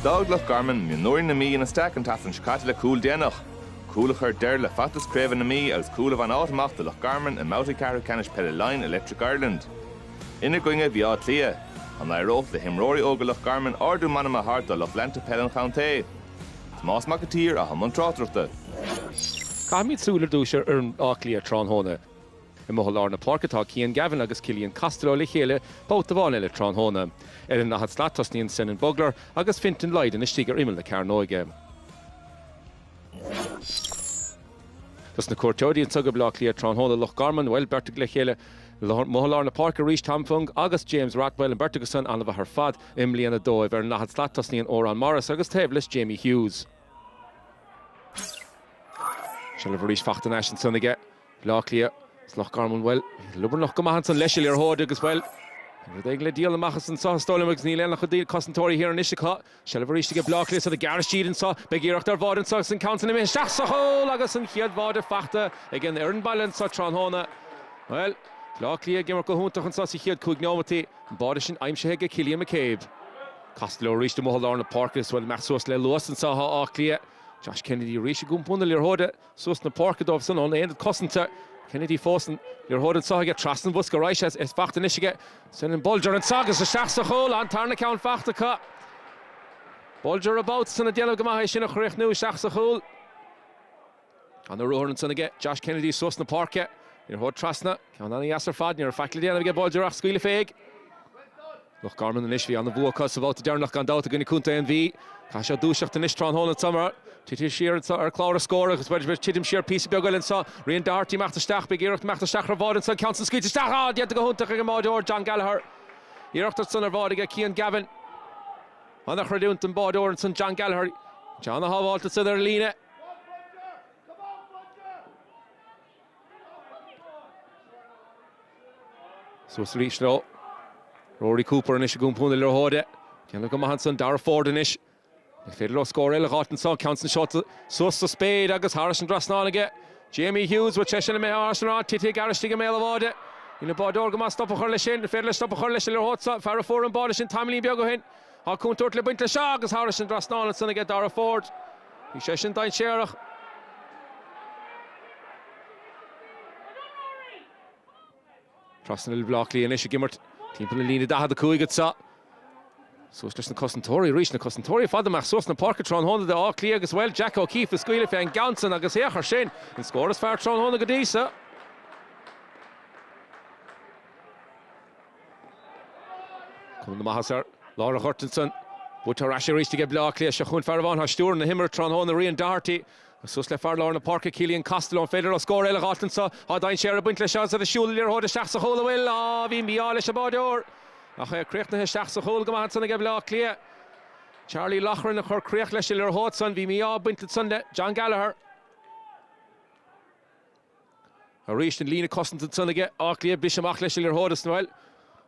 Dog Loch Garman Mhionúir na mí in a stack an tasan Scatile cool denach. Coolachar der le fatas Craobh na mí als cool van automacht de Loch Garman and Mouty Carro Canish Peile Electric Ireland. Ina goinge bhí Cliath, an Iroh le himróí óga Loch Garman ordu manama hart a Loch Lenta Peile Chaunté. Tomás Macatír a Hamon Trátrachta. Caimid súlar dúisir ar an Cliath tránhóna. I Mhionúir na Parkatá Cian Gavin agus Cillian Castro le chéile bót a bháin le tránhóna. An nachad slatasníon sin an buglar agus fintan leid in istígar imil le Carnóige. Tás na cuairteoirí an tugad le Cliath tránhóna Loch Garman bhfuil bertag le chéile Mhionúir na Park a rís tamfung agus James Ratwell an bertagus an anmh ar fad imlíana dóibh ar nachad slatasníon Óran Morris agus taoblas Jamie Hughes. Shall have reached Fachtan Ashton Sunige, Cliath, Loch Garman well, Luber Loch Gamahanson, Leishil or Horde as well. They glad deal the Machason saw Stolomix Neil and Lachadil Costentori here in Ishika. Shall have reached to get Block so the Garage Sheed and saw Begir Octar Vod and Sox and Counting him in Shachsahol, Agason Hiad Vod Fachta, again the Earn Balance saw Tronhona. Well, Cliath Gimmerco Hunter and Saucy Hiad Cugnomity, Bodishin, I'm Shahega, Killian McCabe. Costello reached the Mhionúir na Park as well, Maxos Le Lewis and saw Cliath. Josh Kennedy reached Gumpundal your Horde, Sus na Parkadov son on the end of Costanta. Kennedy Fossen, your Horde saw get Traston Buska Reich as Fachta Nishiga, sending Bulger and Sagas a Shachsa hole on Tarnacount Fachtaka. Bulger about Son of Dialog Gamahi Shinach new Shachsa hole. On the road and son again, Josh Kennedy Sus na Parka, your Horde Trasna, Count on the Yasser Fad, your faculty and get Bulger off Squealy Fag. Loch Garman and Ishvi on the Buakas about the Darnach Gandau to Gunnikunta NV. Kasha Dushach to Nishtron Hole in summer. Titi Shear or Clara score as well as Chidim Shear piece of Bugel and saw Rian Darty Macht the Stach Big Eric Macht the Stach Vod and son counts and squeeze Stach yet to go Hunter Gamador John Gallagher. Eric son of Vodiga Cian Gavin. On the Hradunt and Bodor and son John Gallagher. John the Hall to Southern Lena. So it's reached now. Rory Cooper and Ishigum Punil Horde. Can look at Mahanson, Dara Ford and Ish. Federal score Ella and saw counts and shot Sus the Spade, Agus Harrison Drasnaliga. Jamie Hughes with Cheshire May Arsenal, Titi Garishtiga Mail of Order. In the Bodorgama stop a Hurlishin, the Federal stop a Hurlish, Hotsa, Farah and Bodish and Tamili Biogohin. Hakun Turtle Binta Shah, Agus Harrison Drasnal and Soniga Dara Ford. Sheshin Dine Sherach. Trusting little Blockley and Ishigimmert. Team Pelini Daha the Kuigatsa. So it's just the Costentori, reaching the Costentori, Father Maxos, and Parkatron Honda, the Cliath as well, Jack O'Keefe, the Squealy Fan, Gounson, Agus Hecher Shane, and score as far Tron Honda Gadisa. Coming to Mahasar, Laura Hurtinson, Butarashi reached to get Cliath, Shachun Faravan, Hashtur, and the Himmer, Tron Honda, Rian Darty. Susle Far Lorna Parker, Killian Costello, and Federal score, Ella Hottensa, Hadain Share, Buntle shots at the Schuler, Hoda Shachsa Holawell, Vimbi Alish Abador. Creacht na Shachsa Hol Gaman son again Cliath. Charlie Lochran and her Creacht Leshiller Hotson, Vimia Buntle Sunday, John Gallagher. A reached in Lena Coston son again, Cliath Bishop Leshiller Hodas Noel.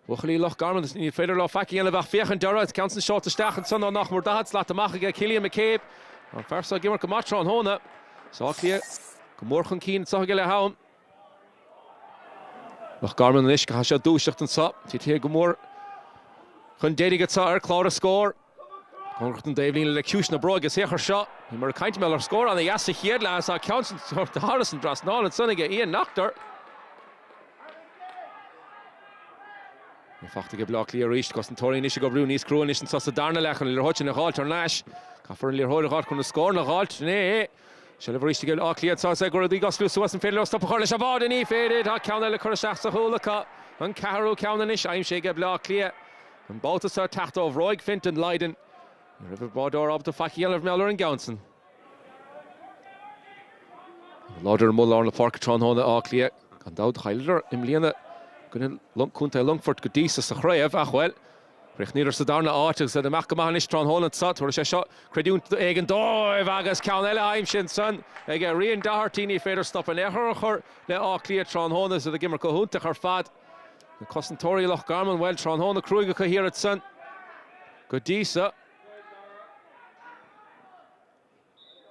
Wuchli Loch Garman, the Federal Faki and the Vach and Dara, counts and shot to Stach and son on Nachmur Dad, Slat the Machiga, Killian McCabe. And first I give her Kamatron Hona. So Cliath, Gomorchan Keen, Sahagala Hound. Loch Garman and Ishka Hasha Dushacht and Sop, Titi Gomor. Hundedi gets our Clara score. Congratan Davelin Lecution Brog is here her shot. He made a kind Miller score on the Yassa here last accounts of the Harrison Drasnall and Sonniga Ian knocked her. The Fachtige Blockley reached Costentori Nishigo Bruni Screw and Nishan Sosa Darnalech and Lirhoch and Halt or Nash. Caffer and Lirhoch on the score and Halt. Nay. Shall have reached to get Cliath Sosa Gordy Goslu Suas and Federal stop a Horlish Abad and he faded. Count the Kurashach Holaka and Caro Count and Nish. I'm Shake Blockley. And both of us tacht of Roig, Finton, Leiden. River Bodor up to Faki of Meller and Gounson. Lauder Muller on the Parkatron Hona Cliath. Gandau Heiler, Imliana. Kunnen Kunta Lungfort Gadisa Sachraev, Achwell. Rechnir Sadarna Artig said the Macamanish Tron Holland Sat, or a shot, Credunt the Egan Doi, Vagas Caunella, Imshin son. Again, Rian Dahartini Fader stop and Eher, let Cliath Tron Hona, so the Gimmer Kohunta her fad. The Costentori Loch Garman, well, Tron Hona Kruiga here at son. Gadisa.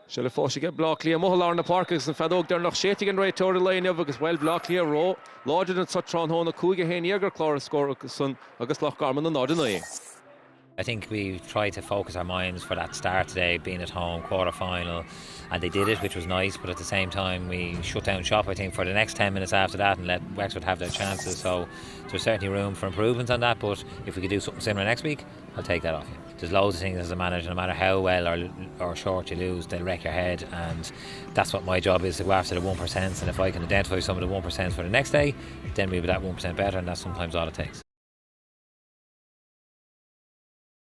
Shall I get Blockley and Mhionúir in the Parkers and Fadog there Loch Shating and right toward the line of because well Blockley row larger than such Tron Hona Kuiga Hen Jäger Clara score son August Loch Garman and Nordinay. I think we tried to focus our minds for that start today, being at home, quarter-final, and they did it, which was nice, but at the same time we shut down shop, I think, for the next 10 minutes after that and let Wexford have their chances. So there's certainly room for improvement on that, but if we could do something similar next week, I'll take that off you. There's loads of things as a manager, no matter how well or short you lose, they'll wreck your head, and that's what my job is, to go after the 1%, and if I can identify some of the 1% for the next day, then we'll be that 1% better, and that's sometimes all it takes.